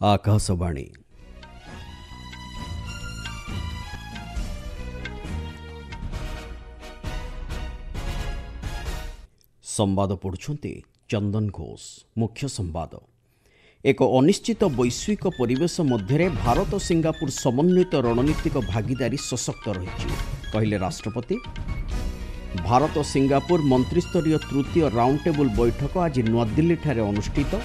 आकाशवाणी संवाद पढ़ुछंती चंदन घोष। मुख्य संवाद। एक अनिश्चित वैश्विक परिवेश मध्य भारत सिंगापुर समन्वित रणनीतिक भागीदारी सशक्त रही कहले राष्ट्रपति। भारत सिंगापुर मंत्रिस्तरीय तृतीय राउंड टेबल बैठक आज नुआदिल्ली ठारे अनुष्ठित।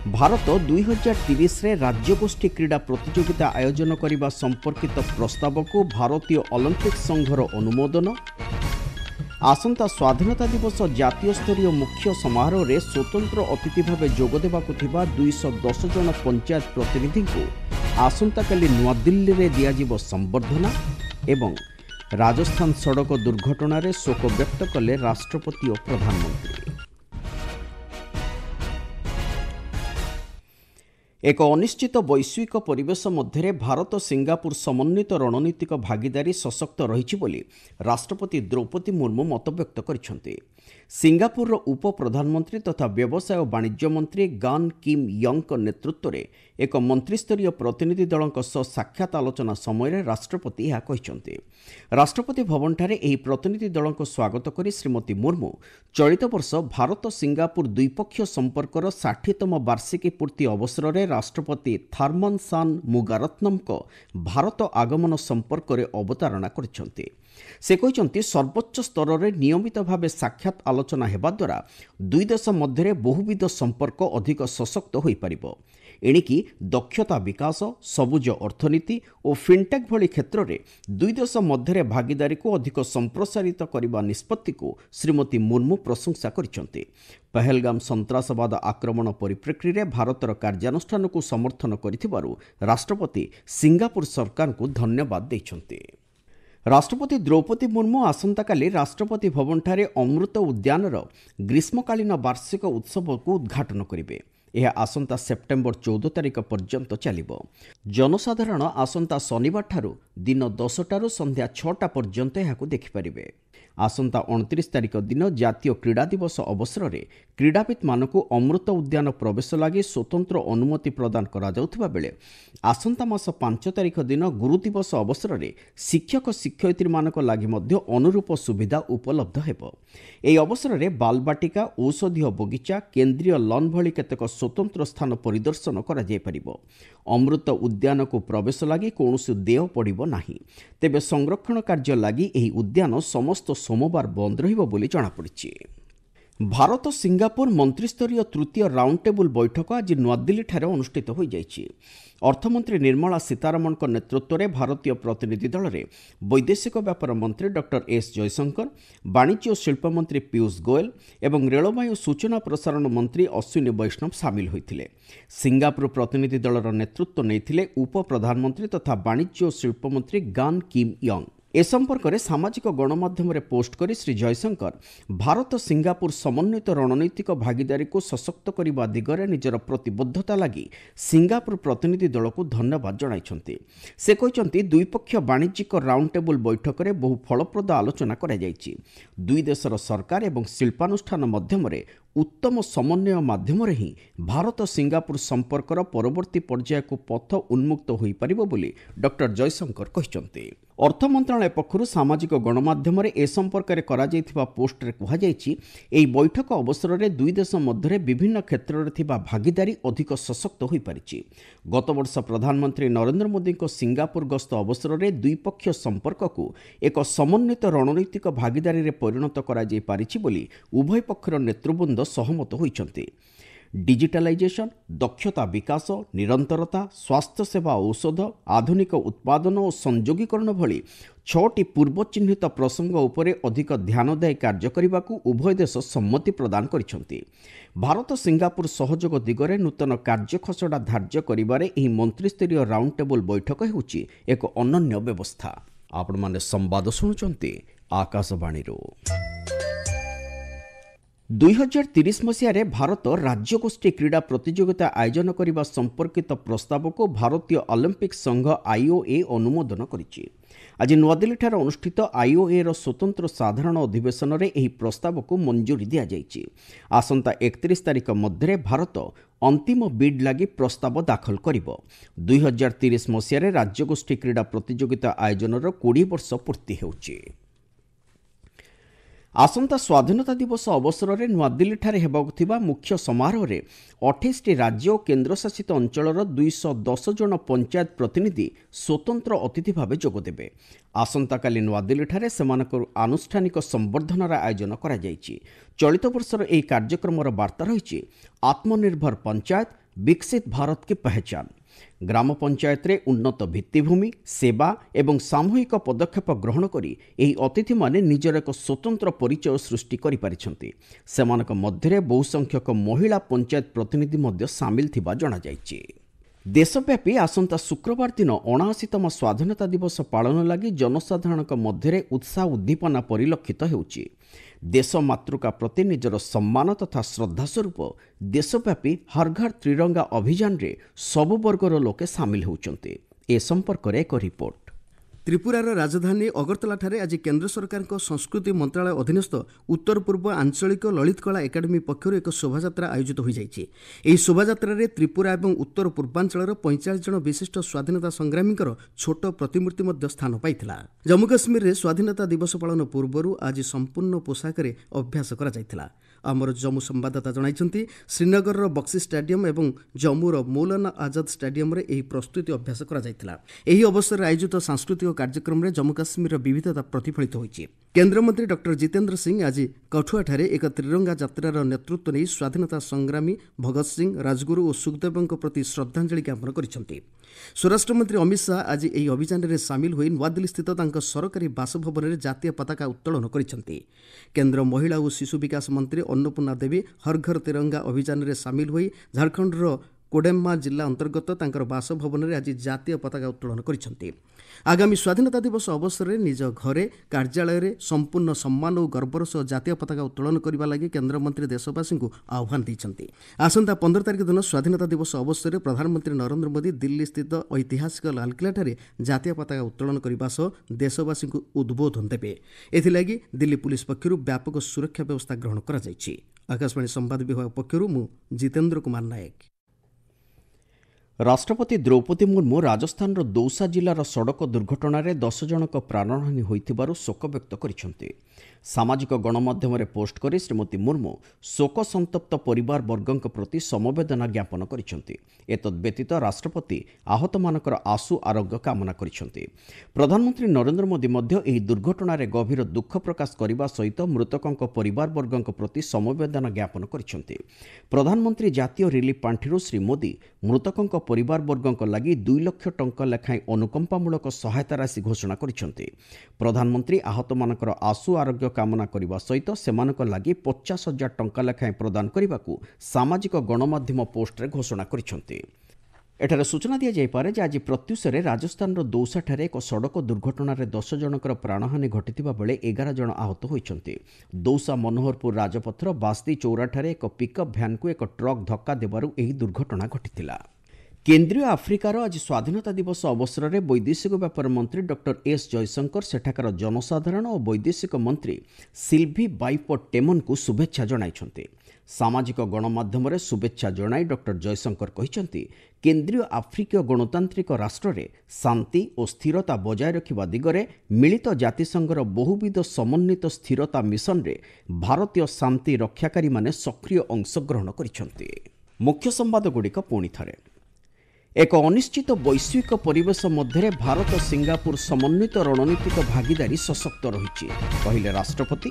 भारत 2030 रे राज्यगोष्ठी क्रीड़ा प्रतियोगिता आयोजन करने संपर्कित प्रस्ताव को भारतीय ओलंपिक संघर अनुमोदन। आसंता स्वाधीनता दिवस जातीय स्तरीय मुख्य समारोह रे स्वतंत्र अतिथि भाव जोगदेवाकु थिबा 210 जन पंचायत प्रतिनिधि को आसंता काली नुआदिल्ली रे दियाजिबो संबर्धना। एवं राजस्थान सड़क दुर्घटना रे शोक व्यक्त कले राष्ट्रपति और प्रधानमंत्री। एक अनिश्चित वैश्विक परिवेश मध्य भारत सिंगापुर समन्वित रणनीतिक भागीदारी सशक्त रही बोली राष्ट्रपति द्रौपदी मुर्मू मतव्यक्त कर। सिंगापुर उप प्रधानमंत्री तथा व्यवसाय और वाणिज्य मंत्री गान किम यंग नेतृत्व में एक मंत्रिस्तरीय प्रतिनिधि दल साक्षात आलोचना समय राष्ट्रपति यह कहते। राष्ट्रपति भवन ठारे एही प्रतिनिधि दल स्वागत कर श्रीमती मुर्मू चलित वर्ष भारत सिंगापुर द्विपक्षीय संपर्कर 60तम वार्षिकी पूर्ति अवसर में राष्ट्रपति थार्मन सान मुगारत्नम को भारत आगमन संपर्क में अवतारणा करछन्ति। से कहते सर्वोच्च स्तर में नियमित भाव साक्षात आलोचना हेबा द्वारा दुई देश मध्य बहुविध संपर्क अधिक सशक्त हो पारिबो। एणिकी दक्षता विकास, सबुज अर्थनीति और फिनटेक भली क्षेत्र में दुई देश मध्य भागीदारी को अधिक संप्रसारित करने निष्पत्ति को श्रीमती मुर्मू प्रशंसा करछन्ति। पहलगाम सन्त्रासवाद आक्रमण परिप्रेक्षी में भारतर कार्यानुष्ठान को समर्थन करिथिबारु राष्ट्रपति सिंगापुर सरकार को धन्यवाद देछन्ति। राष्ट्रपति द्रौपदी मुर्मू आसंता काली राष्ट्रपति भवन ठारे अमृत उद्यानर ग्रीष्मकालीन वार्षिक उत्सव को उद्घाटन करिवे। यह आसंता सेप्टेम्बर 14 तारिख पर्यंत चलिबो। जनसाधारण आसंता शनिवार ठारू दिन 10 टारू संध्या 6टा पर्यंत यहाकू देखिपारिबे। आसंता 29 तारिख दिन जातीय क्रीड़ा दिवस अवसर में क्रीड़ावित मानकू अमृत उद्यान प्रवेश लगी स्वतंत्र अनुमति प्रदान करा जाउथिबा बेले आसंता मास 5 तारिख दिन गुरु दिवस अवसर में शिक्षक शिक्षयित्री मानक लागि मध्य अनुरूप सुविधा उपलब्ध हेबो। एही अवसर में बालबाटिका, औषधीय बगीचा, केन्द्रीय लन भली केतेक स्वतंत्र स्थान परिदर्शन करा जाय परिबो। अमृत उद्यान को प्रवेश लगी कौनसी देय पड़िबो नाही। तेबे संरक्षण कार्य लगी एही उद्यान समस्त सोमवार बंद रहिबो बोली जणा पड़िछि। भारत सिंगापुर मंत्रिस्तरीय तृतीय राउंड टेबल बैठक आज नुआदिल्ली ठारे अनुष्ठित हो जाइछि। अर्थमंत्री निर्मला सीतारमण नेतृत्व में भारतीय प्रतिनिधि दल में वैदेशिक व्यापार मंत्री डॉक्टर एस जयशंकर, वाणिज्य और शिल्प मंत्री पीयूष गोयल एवं रेलवाई और सूचना प्रसारण मंत्री अश्विनी वैष्णव सामिल होते। सिंगापुर प्रतिनिधि दलर नेतृत्व नहीं उप प्रधानमंत्री तथा वाणिज्य और शिल्प मंत्री गान किम यंग। ए संपर्क में सामाजिक गणमाध्यम पोस्ट कर श्री जयशंकर भारत सिंगापुर समन्वित रणनीतिक भागीदारी को सशक्त करने दिगरे निजर प्रतिबद्धता लगी सिंगापुर प्रतिनिधि दल को धन्यवाद जणाइछन्ति। से कहते द्विपक्षीय वाणिज्यिक राउंड टेबल बैठक में बहु फलप्रद आलोचना करा जायछि। दुई देशर सरकार एवं शिल्पानुष्ठान मध्यम उत्तम समन्वय माध्यम ही भारत सिंगापुर संपर्कर परवर्ती पर्याय को पथ उन्मुक्त हो पारिबो बोली डॉक्टर जयशंकर कहते। अर्थ मंत्रालय पक्षरु सामाजिक गणमाध्यम ए संपर्क में करा जायथिबा पोस्ट रे कहा जायछि एही बैठक अवसर में दुई देश मध्य विभिन्न क्षेत्र में थिबा भागीदारी अधिक सशक्त हो पारिछि। गत वर्ष प्रधानमंत्री नरेंद्र मोदी को सिंगापुर गस्त अवसर में द्विपक्षीय संपर्क को एक समन्वित रणनीतिक भागीदारी रे परिणत करा जाय पारिछि बोली उभय पक्षर नेतृवृंद सहमत होइछन्ति। डिजिटालाइजेशन, दक्षता विकास, निरंतरता, स्वास्थ्य सेवा, औषध, आधुनिक उत्पादन और संयोगीकरण भली 6टी पूर्व चिन्हित प्रसंग उपरे अधिक ध्यान दे कार्य करने को उभय देश सम्मति प्रदान करिसेंति। भारत सिंगापुर सहयोग दिगरे नूतन कार्य खसड़ा धार्य करिबारे एही मंत्रिस्तरीय राउंड टेबल बैठक हेउछि एक अनन्य व्यवस्था। आपण माने संवाद सुनुचंती आकाशवाणी। 2030 मसीह भारत राज्यगोष्ठी क्रीड़ा प्रतियोगिता आयोजन करने संपर्कित प्रस्ताव को भारतीय ओलंपिक संघ IOA अनुमोदन करिछि। ଆଜି ନୂଆଦିଲ୍ଲୀଠାରେ ଅନୁଷ୍ଠିତ ଆଇଓଏର ସ୍ୱତନ୍ତ୍ର ସାଧାରଣ ଅଧିବେଶନରେ ଏହି ପ୍ରସ୍ତାବକୁ ମଞ୍ଜୁରୀ ଦିଆଯାଇଛି। ଆସନ୍ତା 31 ତାରିଖ ମଧ୍ୟରେ ଭାରତ ଅନ୍ତିମ ବିଡ୍ ଲାଗି ପ୍ରସ୍ତାବ ଦାଖଲ କରିବ। 2030 ମସିହାରେ ରାଜ୍ୟଗୋଷ୍ଠୀ କ୍ରୀଡ଼ା ପ୍ରତିଯୋଗିତା ଆୟୋଜନର 20 ବର୍ଷ ପୂର୍ତ୍ତି ହେଉଛି। ଆସନ୍ତା ସ୍ୱାଧୀନତା ଦିବସ ଅବସରରେ ନୂଆଦିଲ୍ଲୀଠାରେ ହେବାକୁ ଥିବା ମୁଖ୍ୟ ସମାରୋହରେ 28ଟି ରାଜ୍ୟ ଓ କେନ୍ଦ୍ରଶାସିତ ଅଞ୍ଚଳର 210 ଜଣ ପଞ୍ଚାୟତ ପ୍ରତିନିଧି ସ୍ୱତନ୍ତ୍ର ଅତିଥି ଭାବେ ଯୋଗଦେବେ। ଆସନ୍ତାକାଲି ନୂଆଦିଲ୍ଲୀଠାରେ ସେମାନଙ୍କର ଆନୁଷ୍ଠାନିକ ସମ୍ବର୍ଦ୍ଧନାର ଆୟୋଜନ କରାଯାଇଛି। ଚଳିତ ବର୍ଷର ଏହି କାର୍ଯ୍ୟକ୍ରମର ବାର୍ତ୍ତା ରହିଛି ଆତ୍ମନିର୍ଭର ପଞ୍ଚାୟତ ବିକଶିତ ଭାରତ କି ପହଚାନ। ଗ୍ରାମ ପଞ୍ଚାୟତରେ ଉନ୍ନତ ଭିତ୍ତିଭୂମି ସେବା ଏବଂ ସାମୂହିକ ପଦକ୍ଷେପ ଗ୍ରହଣ କରି ଏହି ଅତିଥିମାନେ ନିଜର ଏକ ସ୍ୱତନ୍ତ୍ର ପରିଚୟ ସୃଷ୍ଟି କରିପାରିଛନ୍ତି। ସେମାନଙ୍କ ମଧ୍ୟରେ ବହୁ ସଂଖ୍ୟକ ମହିଳା ପଞ୍ଚାୟତ ପ୍ରତିନିଧି ମଧ୍ୟ ସାମିଲ ଥିବା ଜଣାଯାଇଛି। ଦେଶବ୍ୟାପୀ ଆସନ୍ତା ଶୁକ୍ରବାର ଦିନ 79ତମ ସ୍ୱାଧୀନତା ଦିବସ ପାଳନ ଲାଗି ଜନସାଧାରଣଙ୍କ ମଧ୍ୟରେ ଉତ୍ସାହ ଉଦ୍ଦୀପନା ପରିଲକ୍ଷିତ ହେଉଛି। ଦେଶ ମାତୃକା ପ୍ରତି ନିଜର ସମ୍ମାନ ତଥା ଶ୍ରଦ୍ଧା ସ୍ୱରୂପ ଦେଶବ୍ୟାପୀ ହର ଘର ତ୍ରିରଙ୍ଗା ଅଭିଯାନରେ ସବୁ ବର୍ଗର ଲୋକେ ସାମିଲ ହେଉଛନ୍ତି। ଏ ସମ୍ପର୍କରେ ଏକ ରିପୋର୍ଟ। ତ୍ରିପୁରାର ରାଜଧାନୀ ଅଗରତଲାଠାରେ ଆଜି କେନ୍ଦ୍ର ସରକାରଙ୍କ ସଂସ୍କୃତି ମନ୍ତ୍ରଣାଳୟ ଅଧୀନସ୍ଥ ଉତ୍ତର ପୂର୍ବ ଆଞ୍ଚଳିକ ଲଳିତ କଳା ଏକାଡେମୀ ପକ୍ଷରୁ ଏକ ଶୋଭାଯାତ୍ରା ଆୟୋଜିତ ହୋଇଯାଇଛି। ଏହି ଶୋଭାଯାତ୍ରାରେ ତ୍ରିପୁରା ଏବଂ ଉତ୍ତର ପୂର୍ବାଞ୍ଚଳର 45 ଜଣ ବିଶିଷ୍ଟ ସ୍ୱାଧୀନତା ସଂଗ୍ରାମୀଙ୍କର ଛୋଟ ପ୍ରତିମୂର୍ତ୍ତି ମଧ୍ୟ ସ୍ଥାନ ପାଇଥିଲା। ଜମ୍ମୁ କାଶ୍ମୀରରେ ସ୍ୱାଧୀନତା ଦିବସ ପାଳନ ପୂର୍ବରୁ ଆଜି ସମ୍ପୂର୍ଣ୍ଣ ପୋଷାକରେ ଅଭ୍ୟାସ କରାଯାଇଥିଲା। ଆମର ଜମ୍ମୁ ସମ୍ବାଦଦାତା ଜଣାଇଛନ୍ତି ଶ୍ରୀନଗରର ବକ୍ସି ଷ୍ଟାଡିୟମ ଏବଂ ଜମ୍ମୁର ମୌଲାନା ଆଜାଦ ଷ୍ଟାଡିୟମରେ ଏହି ପ୍ରସ୍ତୁତି ଅଭ୍ୟାସ କରାଯାଇଥିଲା। ଏହି ଅବସରରେ ଆୟୋଜିତ ସାଂସ୍କୃତିକ କାର୍ଯ୍ୟକ୍ରମରେ ଜମ୍ମୁ କାଶ୍ମୀରର ବିବିଧତା ପ୍ରତିଫଳିତ ହୋଇଛି। କେନ୍ଦ୍ରମନ୍ତ୍ରୀ ଡକ୍ଟର ଜିତେନ୍ଦ୍ର ସିଂ ଆଜି କଠୁଆଠାରେ ଏକ ତ୍ରିରଙ୍ଗା ଯାତ୍ରାର ନେତୃତ୍ୱ ନେଇ ସ୍ୱାଧୀନତା ସଂଗ୍ରାମୀ ଭଗତ ସିଂ ରାଜଗୁରୁ ଓ ସୁଖଦେବଙ୍କ ପ୍ରତି ଶ୍ରଦ୍ଧାଞ୍ଜଳି ଜ୍ଞାପନ କରିଛନ୍ତି। ସ୍ୱରାଷ୍ଟ୍ରମନ୍ତ୍ରୀ ଅମିତ ଶାହା ଆଜି ଏହି ଅଭିଯାନରେ ସାମିଲ ହୋଇ ନୂଆଦିଲ୍ଲୀସ୍ଥିତ ତାଙ୍କ ସରକାରୀ ବାସଭବନରେ ଜାତୀୟ ପତାକା ଉତ୍ତୋଳନ କରିଛନ୍ତି। କେନ୍ଦ୍ର ମହିଳା ଓ ଶିଶୁ ବିକାଶ ମନ୍ତ୍ରୀ ଅନ୍ନପୂର୍ଣ୍ଣା ଦେବୀ ହର ଘର ତ୍ରିରଙ୍ଗା ଅଭିଯାନରେ ସାମିଲ ହୋଇ ଝାଡ଼ଖଣ୍ଡର କୋଡେମ୍ମା ଜିଲ୍ଲା ଅନ୍ତର୍ଗତ ତାଙ୍କର ବାସଭବନରେ ଆଜି ଜାତୀୟ ପତାକା ଉତ୍ତୋଳନ କରିଛନ୍ତି। ଆଗାମୀ ସ୍ୱାଧୀନତା ଦିବସ ଅବସରରେ ନିଜ ଘରେ କାର୍ଯ୍ୟାଳୟରେ ସମ୍ପୂର୍ଣ୍ଣ ସମ୍ମାନ ଓ ଗର୍ବର ସହ ଜାତୀୟ ପତାକା ଉତ୍ତୋଳନ କରିବା ଲାଗି କେନ୍ଦ୍ରମନ୍ତ୍ରୀ ଦେଶବାସୀଙ୍କୁ ଆହ୍ୱାନ ଦେଇଛନ୍ତି। ଆସନ୍ତା 15 ତାରିଖ ଦିନ ସ୍ୱାଧୀନତା ଦିବସ ଅବସରରେ ପ୍ରଧାନମନ୍ତ୍ରୀ ନରେନ୍ଦ୍ର ମୋଦି ଦିଲ୍ଲୀସ୍ଥିତ ଐତିହାସିକ ଲାଲକିଲ୍ଲାଠାରେ ଜାତୀୟ ପତାକା ଉତ୍ତୋଳନ କରିବା ସହ ଦେଶବାସୀଙ୍କୁ ଉଦ୍ବୋଧନ ଦେବେ। ଏଥିଲାଗି ଦିଲ୍ଲୀ ପୁଲିସ ପକ୍ଷରୁ ବ୍ୟାପକ ସୁରକ୍ଷା ବ୍ୟବସ୍ଥା ଗ୍ରହଣ କରାଯାଇଛି। ଆକାଶବାଣୀ ସମ୍ବାଦ ବିଭାଗ ପକ୍ଷରୁ ମୁଁ ଜିତେନ୍ଦ୍ର କୁମାର ନାୟକ। ରାଷ୍ଟ୍ରପତି ଦ୍ରୌପଦୀ ମୁର୍ମୁ ରାଜସ୍ଥାନର ଦୌସା ଜିଲ୍ଲାର ସଡ଼କ ଦୁର୍ଘଟଣାରେ 10 ଜଣଙ୍କ ପ୍ରାଣହାନି ହୋଇଥିବାରୁ ଶୋକ ବ୍ୟକ୍ତ କରିଛନ୍ତି। ସାମାଜିକ ଗଣମାଧ୍ୟମରେ ପୋଷ୍ଟ କରି ଶ୍ରୀମତୀ ମୁର୍ମୁ ଶୋକ ସନ୍ତପ୍ତ ପରିବାର ବର୍ଗଙ୍କ ପ୍ରତି ସମବେଦନା ଜ୍ଞାପନ କରିଛନ୍ତି। ଏତଦ୍ବ୍ୟତୀତ ରାଷ୍ଟ୍ରପତି ଆହତମାନଙ୍କର ଆଶୁ ଆରୋଗ୍ୟ କାମନା କରିଛନ୍ତି। ପ୍ରଧାନମନ୍ତ୍ରୀ ନରେନ୍ଦ୍ର ମୋଦି ମଧ୍ୟ ଏହି ଦୁର୍ଘଟଣାରେ ଗଭୀର ଦୁଃଖ ପ୍ରକାଶ କରିବା ସହିତ ମୃତକଙ୍କ ପରିବାର ବର୍ଗଙ୍କ ପ୍ରତି ସମବେଦନା ଜ୍ଞାପନ କରିଛନ୍ତି। ପ୍ରଧାନମନ୍ତ୍ରୀ ଜାତୀୟ ରିଲିଫ ପାଣ୍ଠିରୁ ଶ୍ରୀ ମୋଦି ମୃତକଙ୍କ ପରିବାର ବର୍ଗଙ୍କ ଲାଗି 2 ଲକ୍ଷ ଟଙ୍କା ଲେଖାଏଁ ଅନୁକମ୍ପାମୂଳକ ସହାୟତା ରାଶି ଘୋଷଣା କରିଛନ୍ତି। ପ୍ରଧାନମନ୍ତ୍ରୀ ଆହତମାନଙ୍କର ଆଶୁ ଆରୋଗ୍ୟ କାମନା କରିବା ସହିତ ସେମାନଙ୍କ ଲାଗି 50,000 ଟଙ୍କା ଲେଖାଏଁ ପ୍ରଦାନ କରିବାକୁ ସାମାଜିକ ଗଣମାଧ୍ୟମ ପୋଷ୍ଟରେ ଘୋଷଣା କରିଛନ୍ତି। ଏଠାରେ ସୂଚନା ଦିଆଯାଇପାରେ ଯେ ଆଜି ପ୍ରତ୍ୟୁଷରେ ରାଜସ୍ଥାନର ଦୌସାଠାରେ ଏକ ସଡ଼କ ଦୁର୍ଘଟଣାରେ 10 ଜଣଙ୍କର ପ୍ରାଣହାନି ଘଟିଥିବା ବେଳେ 11 ଜଣ ଆହତ ହୋଇଛନ୍ତି। ଦୌସା ମନୋହରପୁର ରାଜପଥର ବାସ୍ତି ଚୌରାଠାରେ ଏକ ପିକଅପ୍ ଭ୍ୟାନ୍କୁ ଏକ ଟ୍ରକ୍ ଧକ୍କା ଦେବାରୁ ଏହି ଦୁର୍ଘଟଣା ଘଟିଥିଲା। କେନ୍ଦ୍ରୀୟ ଆଫ୍ରିକାର ଆଜି ସ୍ୱାଧୀନତା ଦିବସ ଅବସରରେ ବୈଦେଶିକ ବ୍ୟାପାର ମନ୍ତ୍ରୀ ଡକ୍ଟର ଏସ୍ ଜୟଶଙ୍କର ସେଠାକାର ଜନସାଧାରଣ ଓ ବୈଦେଶିକ ମନ୍ତ୍ରୀ ସିଲ୍ଭି ବାଇପୋ ଟେମନଙ୍କୁ ଶୁଭେଚ୍ଛା ଜଣାଇଛନ୍ତି। ସାମାଜିକ ଗଣମାଧ୍ୟମରେ ଶୁଭେଚ୍ଛା ଜଣାଇ ଡକ୍ଟର ଜୟଶଙ୍କର କହିଛନ୍ତି କେନ୍ଦ୍ରୀୟ ଆଫ୍ରିକୀୟ ଗଣତାନ୍ତ୍ରିକ ରାଷ୍ଟ୍ରରେ ଶାନ୍ତି ଓ ସ୍ଥିରତା ବଜାୟ ରଖିବା ଦିଗରେ ମିଳିତ ଜାତିସଂଘର ବହୁବିଧ ସମନ୍ୱିତ ସ୍ଥିରତା ମିଶନରେ ଭାରତୀୟ ଶାନ୍ତି ରକ୍ଷାକାରୀମାନେ ସକ୍ରିୟ ଅଂଶଗ୍ରହଣ କରିଛନ୍ତି। ମୁଖ୍ୟ ସମ୍ବାଦଗୁଡ଼ିକ ପୁଣି ଥରେ। ଏକ ଅନିଶ୍ଚିତ ବୈଶ୍ୱିକ ପରିବେଶ ମଧ୍ୟରେ ଭାରତ ସିଙ୍ଗାପୁର ସମନ୍ୱିତ ରଣନୀତିକ ଭାଗିଦାରୀ ସଶକ୍ତ ରହିଛି କହିଲେ ରାଷ୍ଟ୍ରପତି।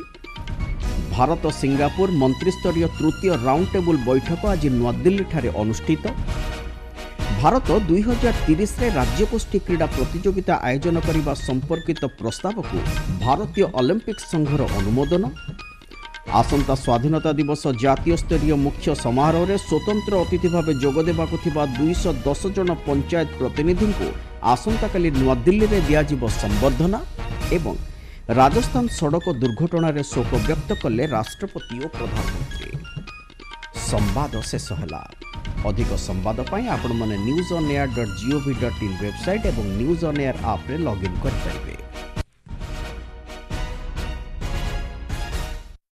ଭାରତ ସିଙ୍ଗାପୁର ମନ୍ତ୍ରୀସ୍ତରୀୟ ତୃତୀୟ ରାଉଣ୍ଡ ଟେବୁଲ ବୈଠକ ଆଜି ନୂଆଦିଲ୍ଲୀଠାରେ ଅନୁଷ୍ଠିତ। ଭାରତ 2030ରେ ରାଜ୍ୟଗୋଷ୍ଠୀ କ୍ରୀଡ଼ା ପ୍ରତିଯୋଗିତା ଆୟୋଜନ କରିବା ସମ୍ପର୍କିତ ପ୍ରସ୍ତାବକୁ ଭାରତୀୟ ଅଲିମ୍ପିକ୍ ସଂଘର ଅନୁମୋଦନ। ଆସନ୍ତା ସ୍ୱାଧୀନତା ଦିବସ ଜାତୀୟ ସ୍ତରୀୟ ମୁଖ୍ୟ ସମାରୋହରେ ସ୍ୱତନ୍ତ୍ର ଅତିଥି ଭାବେ ଯୋଗଦେବାକୁ ଥିବା 210 ଜଣ ପଞ୍ଚାୟତ ପ୍ରତିନିଧିଙ୍କୁ ଆସନ୍ତାକାଲି ନୂଆଦିଲ୍ଲୀରେ ଦିଆଯିବ ସମ୍ବର୍ଦ୍ଧନା ଏବଂ ରାଜସ୍ଥାନ ସଡ଼କ ଦୁର୍ଘଟଣାରେ ଶୋକ ବ୍ୟକ୍ତ କଲେ ରାଷ୍ଟ୍ରପତି ଓ ପ୍ରଧାନମନ୍ତ୍ରୀ। ସମ୍ବାଦ ଶେଷ ହେଲା। ଅଧିକ ସମ୍ବାଦ ପାଇଁ ଆପଣମାନେ newsonair.gov.in ୱେବସାଇଟ୍ ଏବଂ ନ୍ୟୁଜ୍ ଅନ୍ ଏୟାର ଆପ୍ରେ ଲଗ୍ଇନ୍ କରିପାରିବେ।